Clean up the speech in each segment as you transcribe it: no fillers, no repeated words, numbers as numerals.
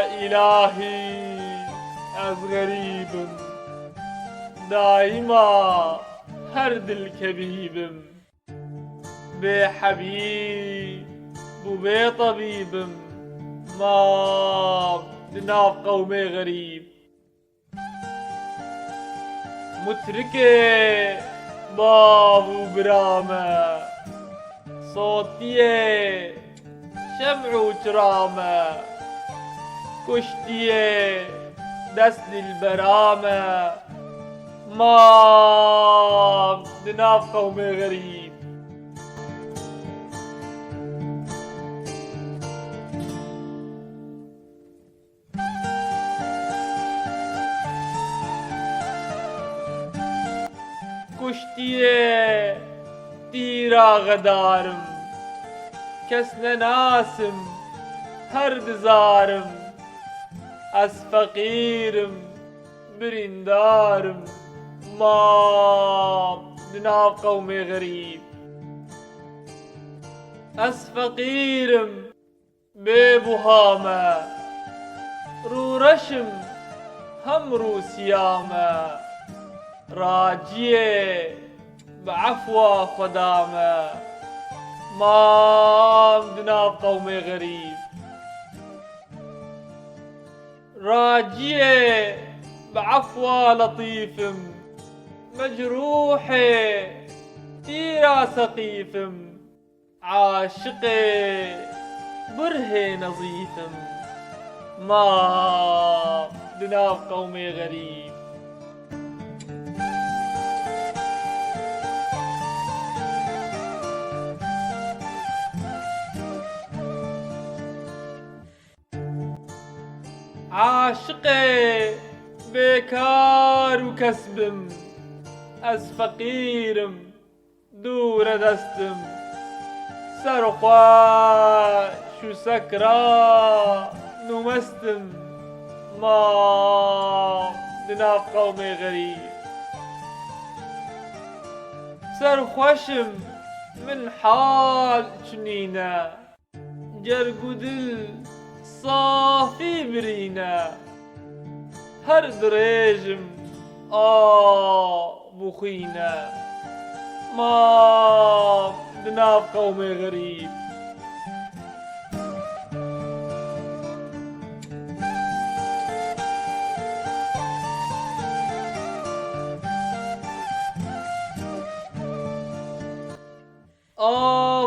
إلهي از غريبم دايما هرد الكبيبم بحبيب وبي طبيبم ما بناف قومي غريب متركي باب وبرامة صوتي شمع وكرامة كشتي دست البرامة ما بناف قومي غريب كشتيه تيرا غدارم كسنا ناسم هرد زارم از فقيرم برندارم ما بناف قومي غريب از فقيرم ببهامة رو رشم هم رو سيامة راجيه بعفوة خدامة ما بناف قومي غريب راجيه بعفوة لطيفم مجروحي تيرا سقيفم عاشقي برهي نظيفم ما بناف قومي غريب عاشقي بكار وكسبم از فقيرم دور دستم سرخوا شو سكرا نمستم ما بناف قومي غريب سرخوشم من حال جنينة جرقو دل صافي برينا هر دريجم بخينا ما بناف قومي غريب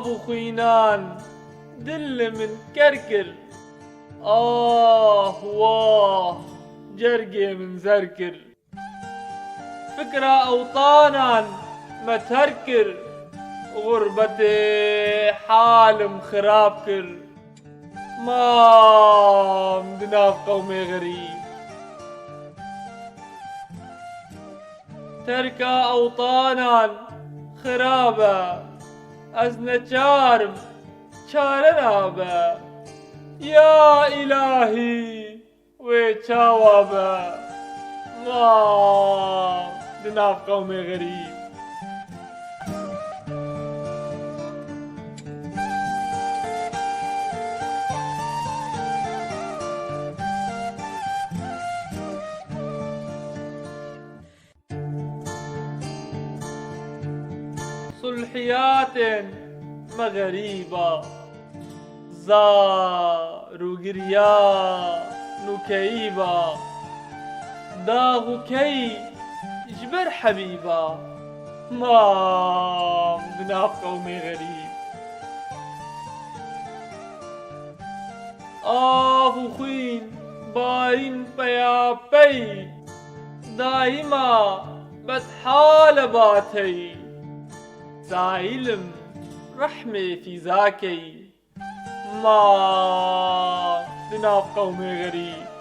بخينان دل من كركر واه جرقي من زركر فكرة أوطانا ما تهركر غربتي حال مخرابكر ما بناف قومي غريب تركة أوطانا خرابة أزنة شارم شارنابة يا إلهي ويتشاوبة ما بناف قومي غريب صلحيات مغريبة زار وقريا نكيبة داغ كي جبر حبيبة ما بناف قومي غريب خوين باين بيابي دايما بتحال باتي سائلم رحمي في ذاكي ما بناف قومي غريب